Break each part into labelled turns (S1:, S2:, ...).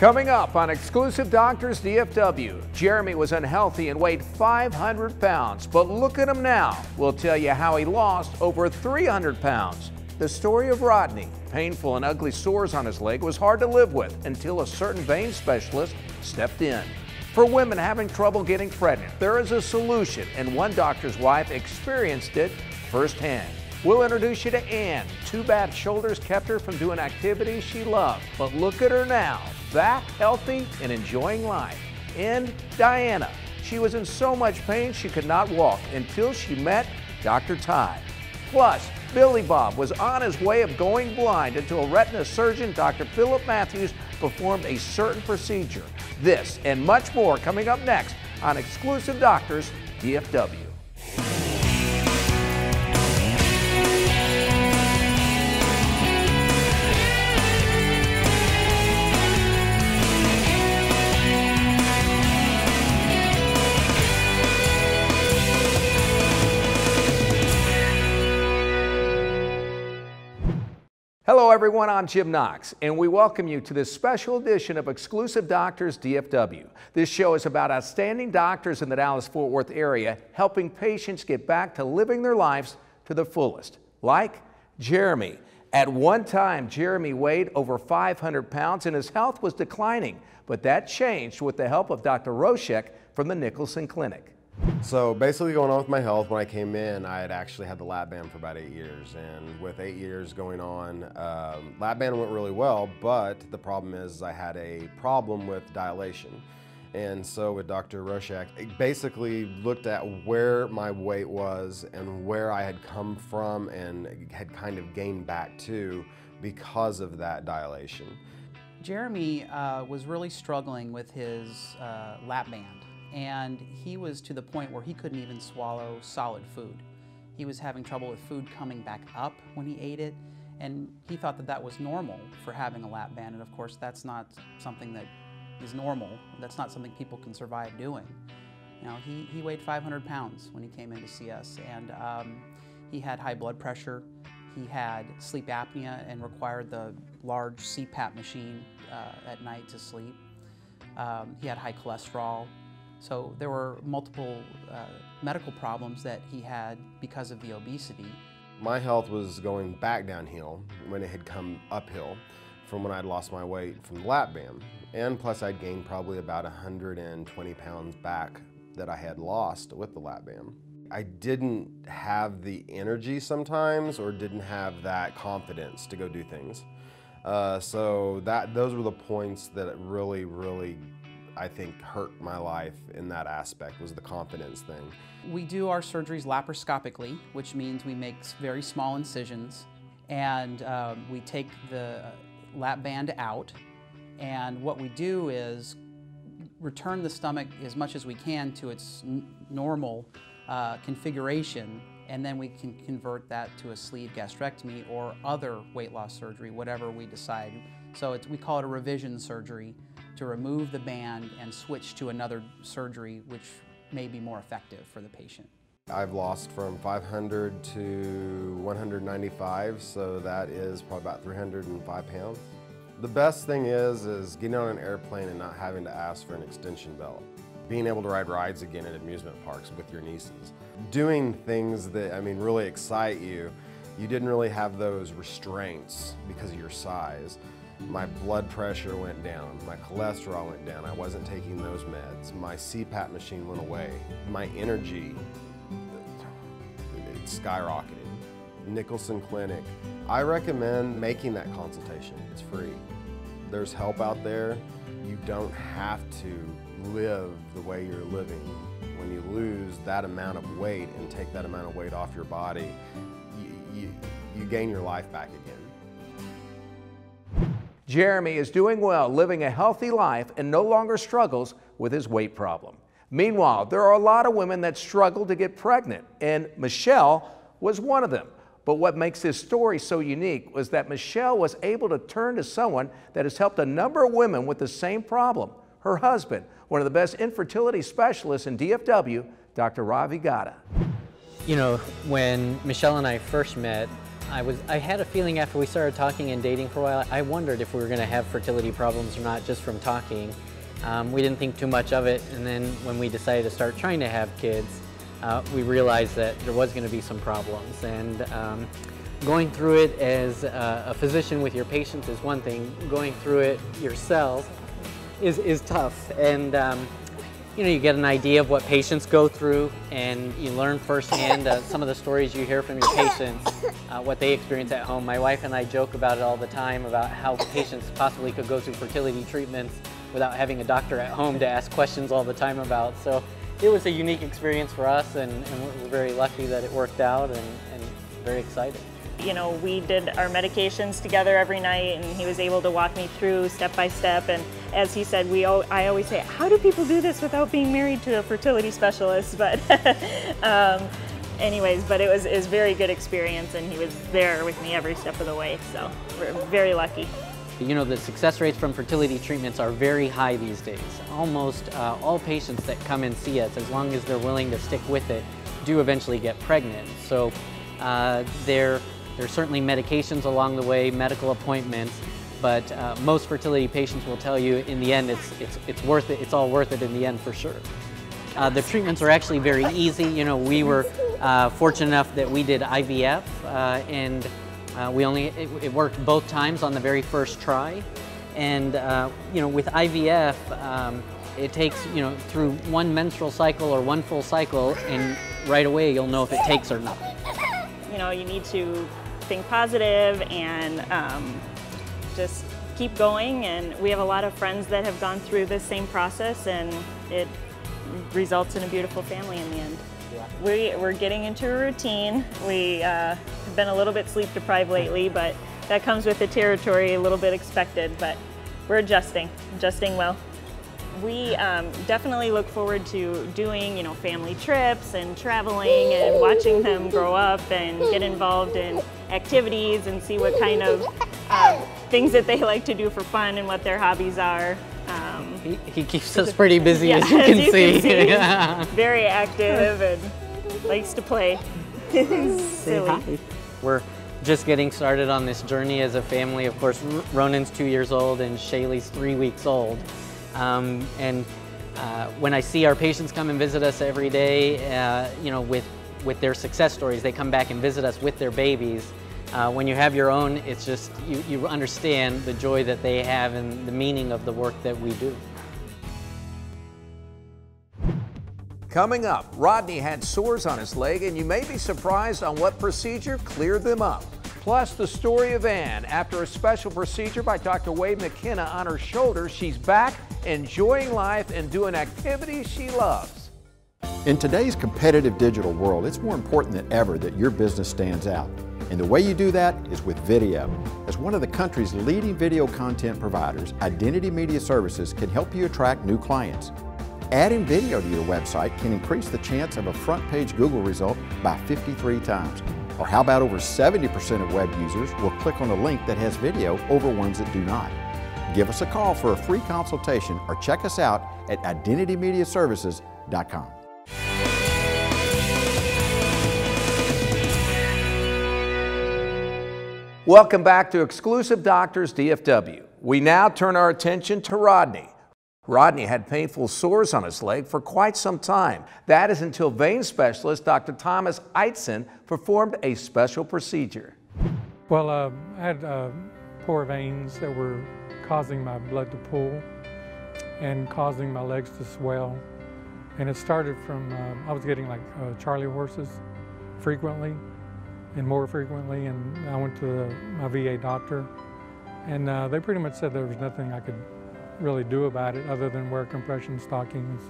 S1: Coming up on Exclusive Doctors DFW, Jeremy was unhealthy and weighed 500 pounds, but look at him now. We'll tell you how he lost over 300 pounds. The story of Rodney, painful and ugly sores on his leg, was hard to live with until a certain vein specialist stepped in. For women having trouble getting pregnant, there is a solution, and one doctor's wife experienced it firsthand. We'll introduce you to Ann. Two bad shoulders kept her from doing activities she loved, but look at her now, back healthy and enjoying life. And Diana, she was in so much pain she could not walk until she met Dr. Ty. Plus, Billy Bob was on his way of going blind until retina surgeon Dr. Philip Matthews performed a certain procedure. This and much more coming up next on Exclusive Doctors DFW. Hello everyone, I'm Jim Knox, and we welcome you to this special edition of Exclusive Doctors DFW. This show is about outstanding doctors in the Dallas-Fort Worth area helping patients get back to living their lives to the fullest. Like Jeremy. At one time, Jeremy weighed over 500 pounds and his health was declining, but that changed with the help of Dr. Roshek from the Nicholson Clinic.
S2: So basically going on with my health, when I came in, I had actually had the lap band for about 8 years. And with 8 years going on, lap band went really well, but the problem is I had a problem with dilation. And so with Dr. Roshek, it basically looked at where my weight was and where I had come from and had kind of gained back to because of that dilation.
S3: Jeremy was really struggling with his lap band. And he was to the point where he couldn't even swallow solid food. He was having trouble with food coming back up when he ate it, and he thought that that was normal for having a lap band, and of course that's not something that is normal. That's not something people can survive doing. You know, he weighed 500 pounds when he came in to see us, and he had high blood pressure, he had sleep apnea and required the large CPAP machine at night to sleep. He had high cholesterol. So there were multiple medical problems that he had because of the obesity.
S2: My health was going back downhill when it had come uphill from when I'd lost my weight from the lap band. And plus I'd gained probably about 120 pounds back that I had lost with the lap band. I didn't have the energy sometimes or didn't have that confidence to go do things. So those were the points that really I think hurt my life in that aspect, was the confidence thing.
S3: We do our surgeries laparoscopically, which means we make very small incisions, and we take the lap band out, and what we do is return the stomach as much as we can to its normal configuration, and then we can convert that to a sleeve gastrectomy or other weight loss surgery, whatever we decide. So we call it a revision surgery, to remove the band and switch to another surgery which may be more effective for the patient.
S2: I've lost from 500 to 195, so that is probably about 305 pounds. The best thing is getting on an airplane and not having to ask for an extension belt. Being able to ride rides again at amusement parks with your nieces. Doing things that, I mean, really excite you. You didn't really have those restraints because of your size. My blood pressure went down, my cholesterol went down, I wasn't taking those meds, my CPAP machine went away, my energy, it skyrocketed. Nicholson Clinic, I recommend making that consultation, it's free. There's help out there, you don't have to live the way you're living. When you lose that amount of weight and take that amount of weight off your body, you gain your life back again.
S1: Jeremy is doing well, living a healthy life, and no longer struggles with his weight problem. Meanwhile, there are a lot of women that struggle to get pregnant, and Michelle was one of them. But what makes this story so unique was that Michelle was able to turn to someone that has helped a number of women with the same problem. Her husband, one of the best infertility specialists in DFW, Dr. Ravi Gada.
S4: You know, when Michelle and I first met, I had a feeling after we started talking and dating for a while, I wondered if we were going to have fertility problems or not just from talking. We didn't think too much of it, and then when we decided to start trying to have kids, we realized that there was going to be some problems. And going through it as a physician with your patients is one thing. Going through it yourself is tough. And you know, you get an idea of what patients go through, and you learn firsthand some of the stories you hear from your patients, what they experience at home. My wife and I joke about it all the time, about how patients possibly could go through fertility treatments without having a doctor at home to ask questions all the time about. So it was a unique experience for us, and we're very lucky that it worked out, and very excited.
S5: You know, we did our medications together every night, and he was able to walk me through step by step. And as he said, I always say, how do people do this without being married to a fertility specialist? But anyways, but it was a very good experience, and he was there with me every step of the way. So we're very lucky.
S4: You know, the success rates from fertility treatments are very high these days. Almost all patients that come and see us, as long as they're willing to stick with it, do eventually get pregnant. So there's certainly medications along the way, medical appointments, but most fertility patients will tell you in the end it's worth it. It's all worth it in the end for sure. The treatments are actually very easy. You know, we were fortunate enough that we did IVF, and it worked both times on the very first try. And you know, with IVF, it takes, you know, through one menstrual cycle or one full cycle, and right away you'll know if it takes or not.
S5: You know, you need to think positive and just keep going. And we have a lot of friends that have gone through this same process, and it results in a beautiful family in the end. Yeah. We're getting into a routine. We have been a little bit sleep deprived lately, but that comes with the territory, a little bit expected, but we're adjusting well. We definitely look forward to doing, you know, family trips and traveling and watching them grow up and get involved in activities and see what kind of things that they like to do for fun and what their hobbies are.
S4: He keeps us pretty busy,
S5: yeah,
S4: as you can see.
S5: He's very active and likes to play. Silly.
S4: We're just getting started on this journey as a family. Of course, Ronan's 2 years old and Shaylee's 3 weeks old. When I see our patients come and visit us every day, you know, with their success stories, they come back and visit us with their babies. When you have your own, it's just, you understand the joy that they have and the meaning of the work that we do.
S1: Coming up, Rodney had sores on his leg, and you may be surprised on what procedure cleared them up. Plus, the story of Ann. After a special procedure by Dr. Wade McKenna on her shoulder, she's back, enjoying life and doing activities she loves.
S6: In today's competitive digital world, it's more important than ever that your business stands out. And the way you do that is with video. As one of the country's leading video content providers, Identity Media Services can help you attract new clients. Adding video to your website can increase the chance of a front page Google result by 53 times. Or how about over 70% of web users will click on a link that has video over ones that do not? Give us a call for a free consultation or check us out at identitymediaservices.com.
S1: Welcome back to Exclusive Doctors DFW. We now turn our attention to Rodney. Rodney had painful sores on his leg for quite some time. That is until vein specialist Dr. Thomas Eitzen performed a special procedure.
S7: Well, I had poor veins that were causing my blood to pool and causing my legs to swell. And it started from, I was getting like Charlie horses frequently and more frequently, and I went to my VA doctor, and they pretty much said there was nothing I could really do about it other than wear compression stockings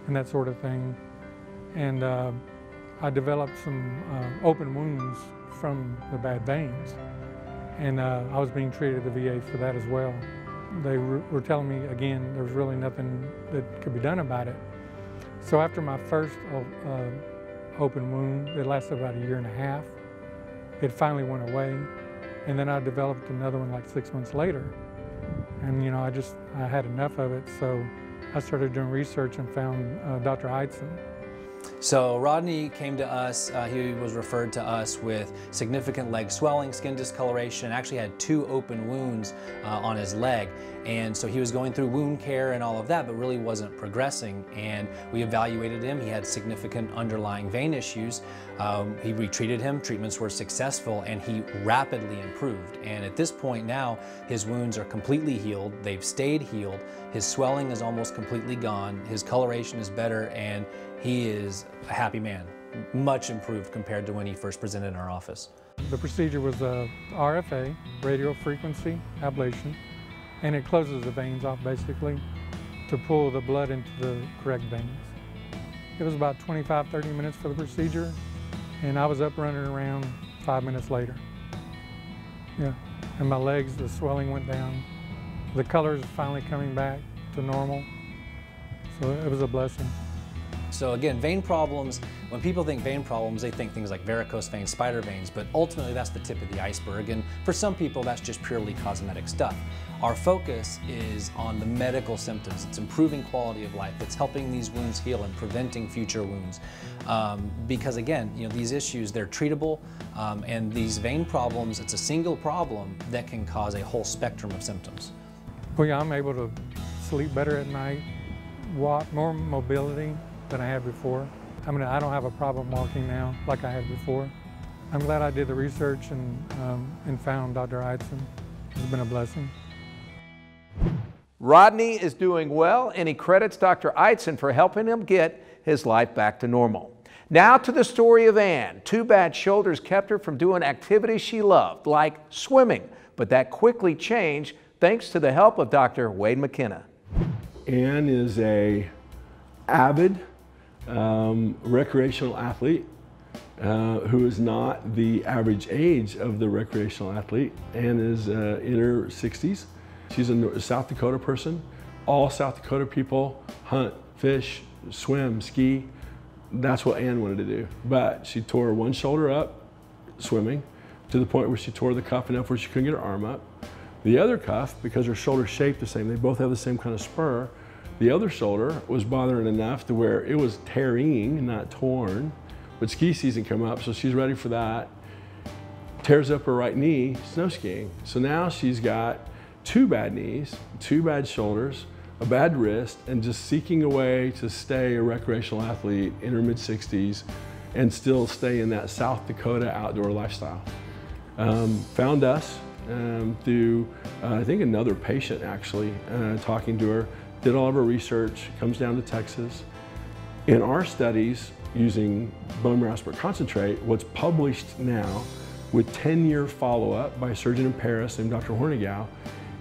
S7: and that sort of thing. And I developed some open wounds from the bad veins, and I was being treated at the VA for that as well. They were telling me again there was really nothing that could be done about it. So after my first open wound, it lasted about 1.5 years. It finally went away, and then I developed another one like 6 months later. And you know, I had enough of it, so I started doing research and found Dr. Eitzen.
S8: So Rodney came to us, he was referred to us with significant leg swelling, skin discoloration, actually had 2 open wounds on his leg. And so he was going through wound care and all of that, but really wasn't progressing. And we evaluated him. He had significant underlying vein issues. He retreated him, treatments were successful, and he rapidly improved. And at this point now, his wounds are completely healed. They've stayed healed. His swelling is almost completely gone. His coloration is better, and he is a happy man, much improved compared to when he first presented in our office.
S7: The procedure was a RFA, radio frequency ablation, and it closes the veins off basically to pull the blood into the correct veins. It was about 25-30 minutes for the procedure, and I was up running around 5 minutes later. Yeah, and my legs, the swelling went down. The colors finally coming back to normal, so it was a blessing.
S8: So again, vein problems, when people think vein problems, they think things like varicose veins, spider veins, but ultimately that's the tip of the iceberg, and for some people that's just purely cosmetic stuff. Our focus is on the medical symptoms. It's improving quality of life. It's helping these wounds heal and preventing future wounds. Because again, these issues, they're treatable, and these vein problems, it's a single problem that can cause a whole spectrum of symptoms.
S7: Well, yeah, I'm able to sleep better at night, walk, more mobility than I had before. I mean, I don't have a problem walking now like I had before. I'm glad I did the research and found Dr. Eitzen. It's been a blessing.
S1: Rodney is doing well, and he credits Dr. Eitzen for helping him get his life back to normal. Now to the story of Ann. 2 bad shoulders kept her from doing activities she loved, like swimming, but that quickly changed thanks to the help of Dr. Wade McKenna.
S9: Ann is an avid recreational athlete who is not the average age of the recreational athlete. Ann is in her 60s. She's a South Dakota person. All South Dakota people hunt, fish, swim, ski. That's what Ann wanted to do. But she tore one shoulder up swimming to the point where she tore the cuff enough where she couldn't get her arm up. The other cuff, because her shoulder's shaped the same, they both have the same kind of spur, the other shoulder was bothering enough to where it was tearing, not torn. But ski season come up, so she's ready for that. Tears up her right knee, snow skiing. So now she's got 2 bad knees, 2 bad shoulders, a bad wrist, and just seeking a way to stay a recreational athlete in her mid-60s and still stay in that South Dakota outdoor lifestyle. Found us through, I think, another patient actually, talking to her. Did all of her research, comes down to Texas. In our studies, using bone marrow aspirate concentrate, what's published now with 10-year follow-up by a surgeon in Paris named Dr. Hornigow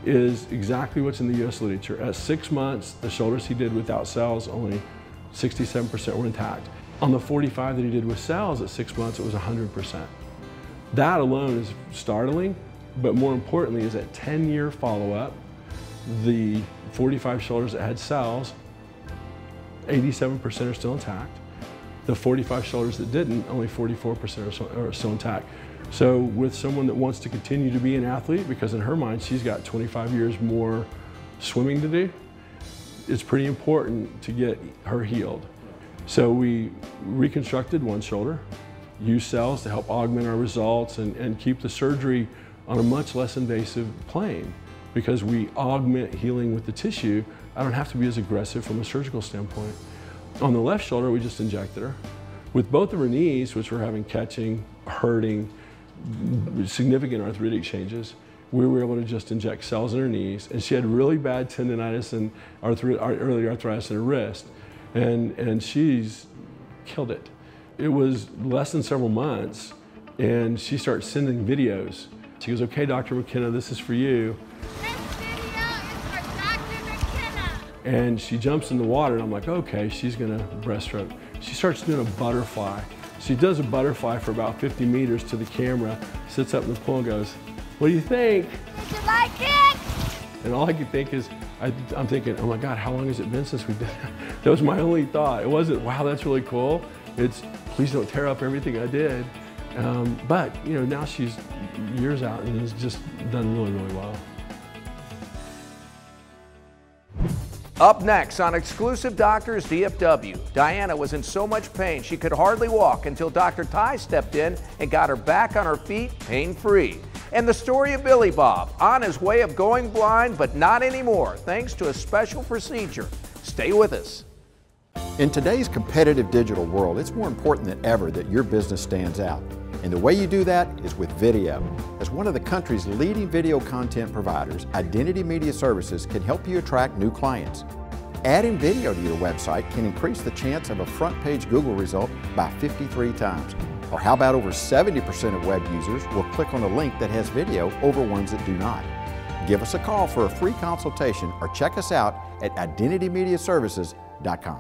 S9: is exactly what's in the US literature. At 6 months, the shoulders he did without cells, only 67% were intact. On the 45 that he did with cells at 6 months, it was 100%. That alone is startling, but more importantly is at 10-year follow-up, the 45 shoulders that had cells, 87% are still intact. The 45 shoulders that didn't, only 44% are still intact. So with someone that wants to continue to be an athlete, because in her mind she's got 25 years more swimming to do, it's pretty important to get her healed. So we reconstructed one shoulder, used cells to help augment our results and keep the surgery on a much less invasive plane. Because we augment healing with the tissue, I don't have to be as aggressive from a surgical standpoint. On the left shoulder, we just injected her. With both of her knees, which were having catching, hurting, significant arthritic changes, we were able to just inject cells in her knees. And she had really bad tendonitis and early arthritis in her wrist. And she's killed it. It was less than several months, and she starts sending videos. She goes, "Okay, Dr. McKenna, this is for you." And she jumps in the water, and I'm like, okay, she's gonna breaststroke. She starts doing a butterfly. She does a butterfly for about 50 meters to the camera, sits up in the pool and goes, "What do you think?"
S10: Did you like it?
S9: And all I could think is, I'm thinking, oh my God, how long has it been since we did that? That was my only thought. It wasn't, wow, that's really cool. It's, please don't tear up everything I did. But now she's years out and has just done really, really well.
S1: Up next on Exclusive Doctors DFW, Diana was in so much pain she could hardly walk until Dr. Ty stepped in and got her back on her feet pain-free. And the story of Billy Bob, on his way of going blind, but not anymore, thanks to a special procedure. Stay with us.
S6: In today's competitive digital world, it's more important than ever that your business stands out. And the way you do that is with video. As one of the country's leading video content providers, Identity Media Services can help you attract new clients. Adding video to your website can increase the chance of a front page Google result by 53 times. Or how about over 70% of web users will click on a link that has video over ones that do not? Give us a call for a free consultation or check us out at identitymediaservices.com.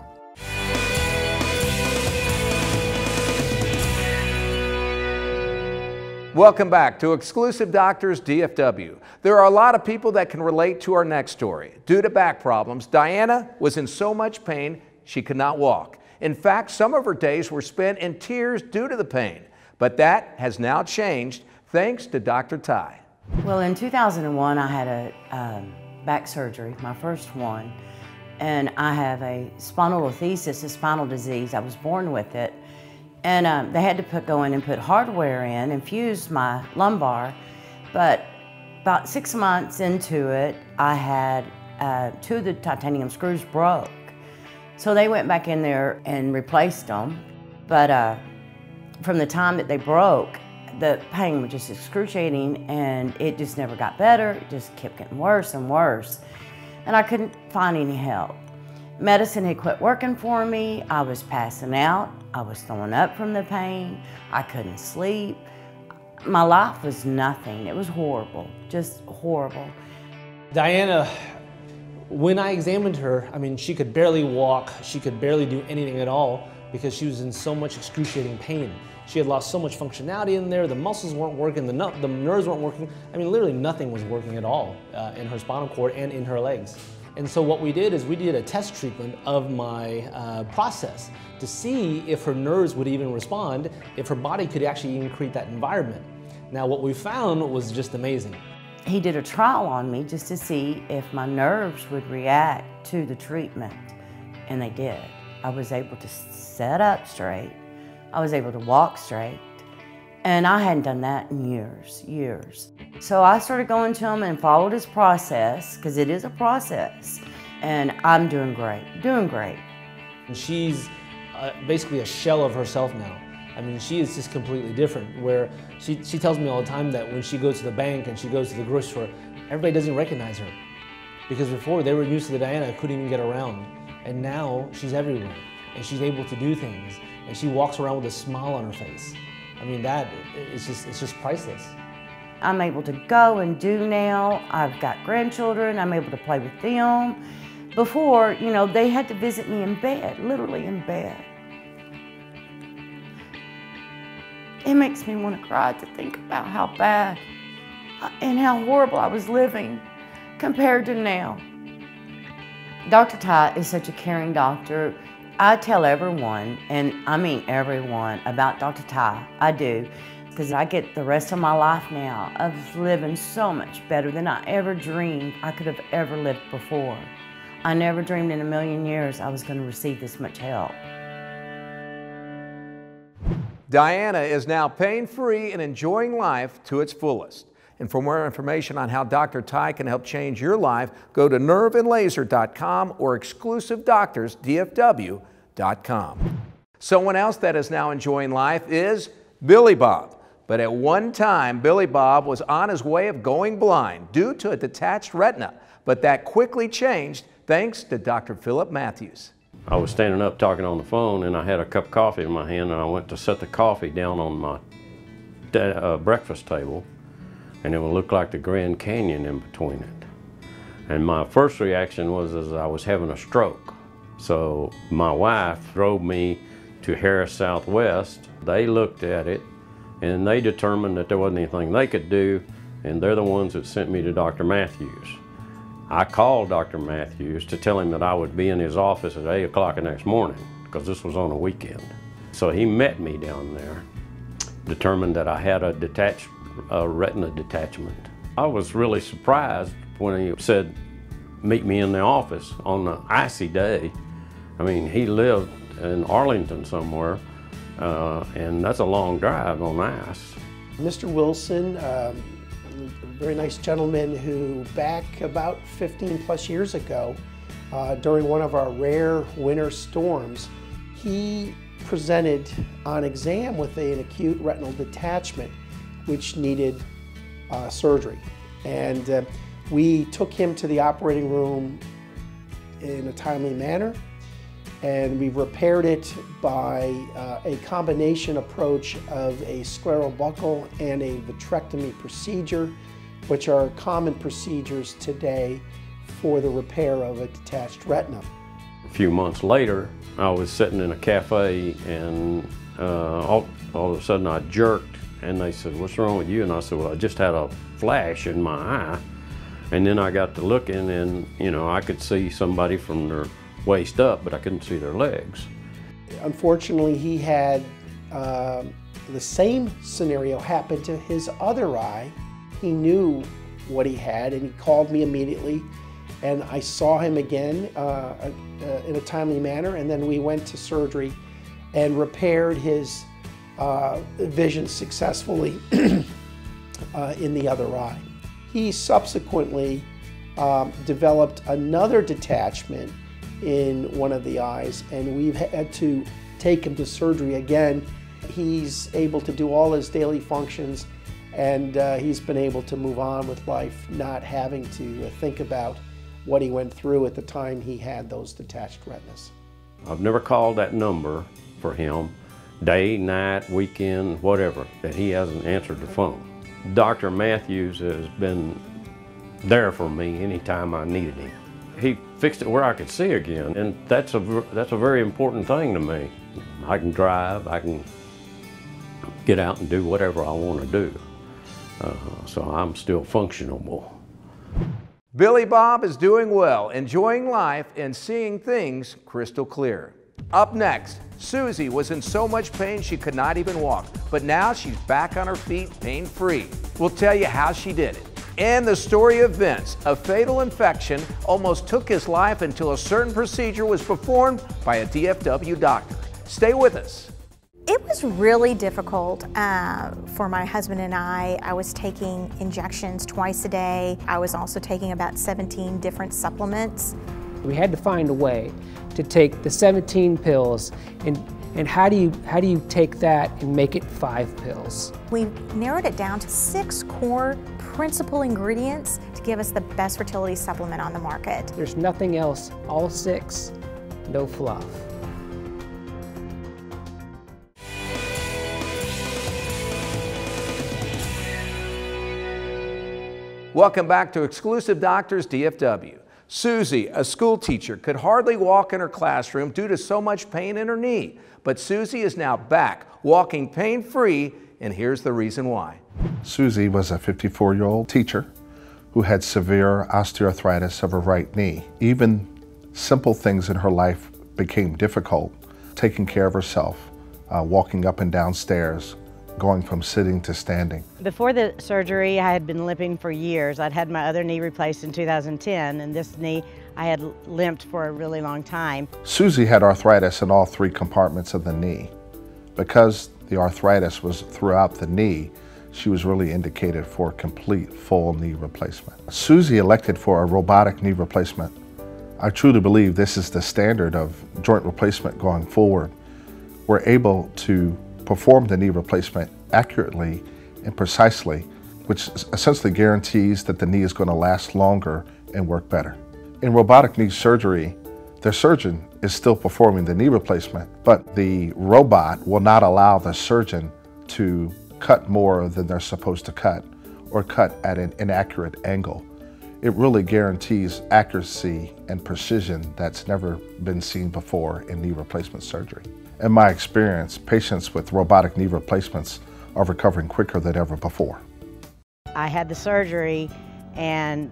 S1: Welcome back to Exclusive Doctors DFW. There are a lot of people that can relate to our next story. Due to back problems, Diana was in so much pain she could not walk. In fact, some of her days were spent in tears due to the pain. But that has now changed thanks to Dr. Ty.
S10: Well, in 2001, I had a back surgery, my first one. And I have a spondylolisthesis, a spinal disease. I was born with it. And they had to go in and put hardware in and fuse my lumbar. But about 6 months into it, I had 2 of the titanium screws broke. So they went back in there and replaced them. But from the time that they broke, the pain was just excruciating and it just never got better. It just kept getting worse and worse. And I couldn't find any help. Medicine had quit working for me. I was passing out. I was throwing up from the pain. I couldn't sleep. My life was nothing. It was horrible, just horrible.
S11: Diana, when I examined her, I mean, she could barely walk. She could barely do anything at all because she was in so much excruciating pain. She had lost so much functionality in there. The muscles weren't working, the nerves weren't working. I mean, literally nothing was working at all in her spinal cord and in her legs. And so what we did is we did a test treatment of my process to see if her nerves would even respond, if her body could actually even create that environment. Now what we found was just amazing.
S10: He did a trial on me just to see if my nerves would react to the treatment, and they did. I was able to sit up straight. I was able to walk straight. And I hadn't done that in years. So I started going to him and followed his process, because it is a process. And I'm doing great, doing great.
S11: And she's basically a shell of herself now. I mean, she is just completely different, where she tells me all the time that when she goes to the bank and she goes to the grocery store, everybody doesn't recognize her. Because before, they were used to the Diana that couldn't even get around. And now, she's everywhere. And she's able to do things. And she walks around with a smile on her face. I mean, it's just priceless.
S10: I'm able to go and do now. I've got grandchildren. I'm able to play with them. Before, you know, they had to visit me in bed, literally in bed. It makes me want to cry to think about how bad and how horrible I was living compared to now. Dr. Ty is such a caring doctor. I tell everyone, and I mean everyone, about Dr. Ty. I do, because I get the rest of my life now of living so much better than I ever dreamed I could have ever lived before. I never dreamed in a million years I was going to receive this much help.
S1: Diana is now pain-free and enjoying life to its fullest. And for more information on how Dr. Ty can help change your life, go to nerveandlaser.com or exclusivedoctorsdfw.com. Someone else that is now enjoying life is Billy Bob. But at one time, Billy Bob was on his way of going blind due to a detached retina. But that quickly changed thanks to Dr. Philip Matthews.
S12: I was standing up talking on the phone and I had a cup of coffee in my hand and I went to set the coffee down on my breakfast table and it would look like the Grand Canyon in between it. And my first reaction was as I was having a stroke. So my wife drove me to Harris Southwest. They looked at it and they determined that there wasn't anything they could do, and they're the ones that sent me to Dr. Matthews. I called Dr. Matthews to tell him that I would be in his office at 8 o'clock the next morning, because this was on a weekend. So he met me down there, determined that I had a retina detachment. I was really surprised when he said, meet me in the office on the icy day. I mean, he lived in Arlington somewhere, and that's a long drive on ice.
S13: Mr. Wilson, a very nice gentleman who back about 15 plus years ago, during one of our rare winter storms, he presented on exam with an acute retinal detachment which needed surgery. And we took him to the operating room in a timely manner, and we repaired it by a combination approach of a scleral buckle and a vitrectomy procedure, which are common procedures today for the repair of a detached retina.
S12: A few months later, I was sitting in a cafe, and all of a sudden I jerked, and they said, "What's wrong with you?" And I said, "Well, I just had a flash in my eye." And then I got to looking, and I could see somebody from their waist up, but I couldn't see their legs.
S13: Unfortunately, he had the same scenario happen to his other eye. He knew what he had, and he called me immediately, and I saw him again in a timely manner, and then we went to surgery and repaired his vision successfully in the other eye. He subsequently developed another detachment in one of the eyes, and we've had to take him to surgery again. He's able to do all his daily functions, and he's been able to move on with life, not having to think about what he went through at the time he had those detached retinas.
S12: I've never called that number for him, day, night, weekend, whatever, that he hasn't answered the phone. Dr. Matthews has been there for me anytime I needed him. He fixed it where I could see again, and that's a very important thing to me. I can drive, I can get out and do whatever I want to do, so I'm still functional.
S1: Billy Bob is doing well, enjoying life and seeing things crystal clear. Up next, Susie was in so much pain she could not even walk, but now she's back on her feet pain-free. We'll tell you how she did it. And the story of Vince, a fatal infection almost took his life until a certain procedure was performed by a DFW doctor. Stay with us.
S14: It was really difficult for my husband and I. I was taking injections twice a day. I was also taking about 17 different supplements.
S15: We had to find a way to take the 17 pills and how do you take that and make it 5 pills?
S14: We narrowed it down to 6 core principal ingredients to give us the best fertility supplement on the market.
S15: There's nothing else, all 6, no fluff.
S1: Welcome back to Exclusive Doctors DFW. Susie, a school teacher, could hardly walk in her classroom due to so much pain in her knee. But Susie is now back, walking pain-free, and here's the reason why.
S16: Susie was a 54-year-old teacher who had severe osteoarthritis of her right knee. Even simple things in her life became difficult. Taking care of herself, walking up and down stairs, going from sitting to standing.
S17: Before the surgery, I had been limping for years. I'd had my other knee replaced in 2010, and this knee I had limped for a really long time.
S16: Susie had arthritis in all 3 compartments of the knee. Because the arthritis was throughout the knee, she was really indicated for a complete full knee replacement. Susie elected for a robotic knee replacement. I truly believe this is the standard of joint replacement going forward. We're able to perform the knee replacement accurately and precisely, which essentially guarantees that the knee is going to last longer and work better. In robotic knee surgery, the surgeon is still performing the knee replacement, but the robot will not allow the surgeon to cut more than they're supposed to cut or cut at an inaccurate angle. It really guarantees accuracy and precision that's never been seen before in knee replacement surgery. In my experience, patients with robotic knee replacements are recovering quicker than ever before.
S17: I had the surgery, and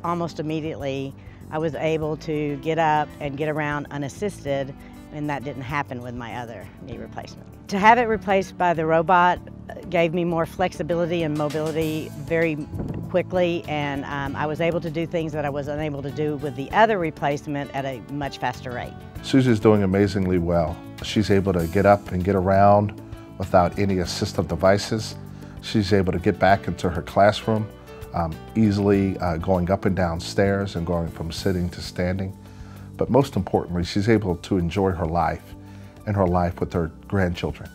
S17: almost immediately I was able to get up and get around unassisted, and that didn't happen with my other knee replacement. To have it replaced by the robot gave me more flexibility and mobility very quickly, and I was able to do things that I was unable to do with the other replacement at a much faster rate.
S16: Susie's doing amazingly well. She's able to get up and get around without any assistive devices. She's able to get back into her classroom easily, going up and down stairs and going from sitting to standing. But most importantly, she's able to enjoy her life and her life with her grandchildren.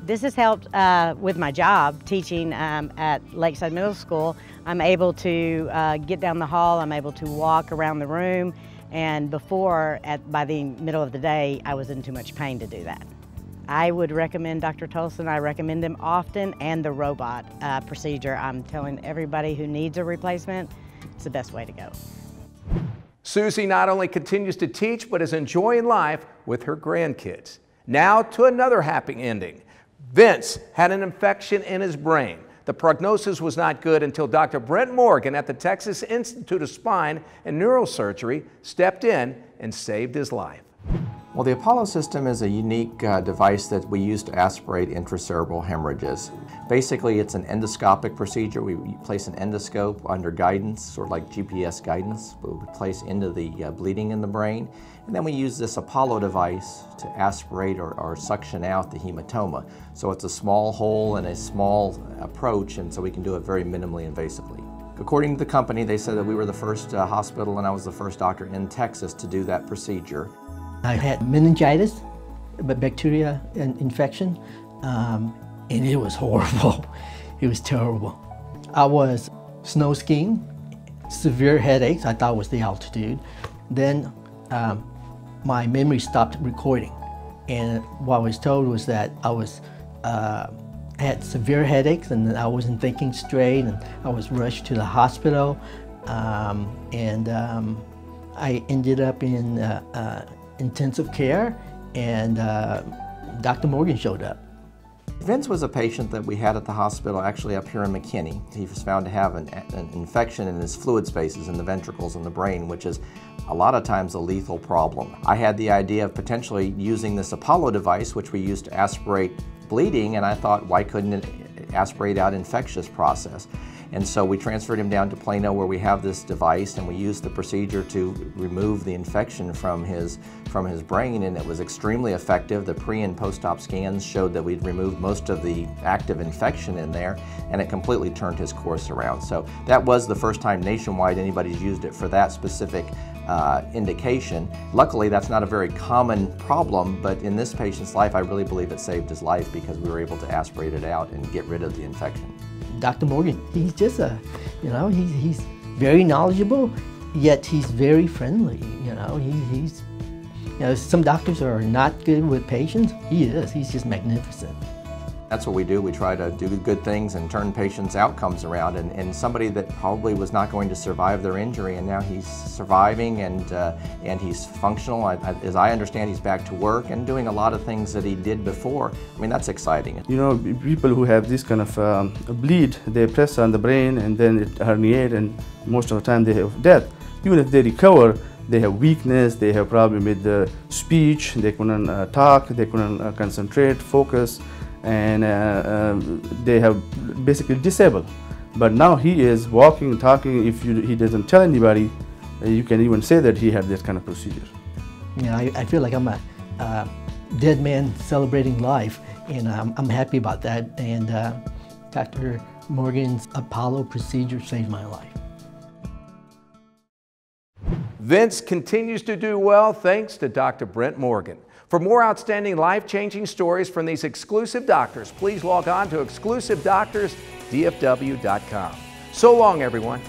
S17: This has helped with my job, teaching at Lakeside Middle School. I'm able to get down the hall, I'm able to walk around the room, and before, by the middle of the day, I was in too much pain to do that. I would recommend Dr. Tolson. I recommend him often, and the robot procedure. I'm telling everybody who needs a replacement, it's the best way to go.
S1: Susie not only continues to teach, but is enjoying life with her grandkids. Now to another happy ending. Vince had an infection in his brain. The prognosis was not good until Dr. Brent Morgan at the Texas Institute of Spine and Neurosurgery stepped in and saved his life.
S18: Well, the Apollo system is a unique device that we use to aspirate intracerebral hemorrhages. Basically, it's an endoscopic procedure. We place an endoscope under guidance, sort of like GPS guidance. We place into the bleeding in the brain. And then we use this Apollo device to aspirate or suction out the hematoma. So it's a small hole and a small approach, and so we can do it very minimally invasively. According to the company, they said that we were the first hospital and I was the first doctor in Texas to do that procedure.
S19: I had meningitis, bacteria infection, and it was horrible. It was terrible. I was snow skiing, severe headaches. I thought it was the altitude. Then my memory stopped recording, and what I was told was that I had severe headaches and I wasn't thinking straight, and I was rushed to the hospital, and I ended up in intensive care, and Dr. Morgan showed up.
S18: Vince was a patient that we had at the hospital actually up here in McKinney. He was found to have an infection in his fluid spaces in the ventricles in the brain, which is a lot of times a lethal problem. I had the idea of potentially using this Apollo device, which we use to aspirate bleeding, and I thought, why couldn't it aspirate out infectious process? And so we transferred him down to Plano, where we have this device, and we used the procedure to remove the infection from his brain, and it was extremely effective. The pre and post-op scans showed that we'd removed most of the active infection in there, and it completely turned his course around. So that was the first time nationwide anybody's used it for that specific indication. Luckily, that's not a very common problem, but in this patient's life, I really believe it saved his life because we were able to aspirate it out and get rid of the infection.
S19: Dr. Morgan, he's just he's very knowledgeable, yet he's very friendly. Some doctors are not good with patients. He is. He's just magnificent.
S18: That's what we do. We try to do good things and turn patients' outcomes around. And somebody that probably was not going to survive their injury, and now he's surviving and he's functional. As I understand, he's back to work and doing a lot of things that he did before. I mean, that's exciting.
S20: You know, people who have this kind of bleed, they press on the brain and then it herniates, and most of the time they have death. Even if they recover, they have weakness, they have problem with the speech, they couldn't talk, they couldn't concentrate, focus, and they have basically disabled. But now he is walking, talking. If he doesn't tell anybody, you can even say that he had this kind of procedure.
S19: I feel like I'm a dead man celebrating life, and I'm happy about that. And Dr. Morgan's Apollo procedure saved my life.
S1: Vince continues to do well thanks to Dr. Brent Morgan. For more outstanding life-changing stories from these exclusive doctors, please log on to exclusivedoctorsdfw.com. So long, everyone.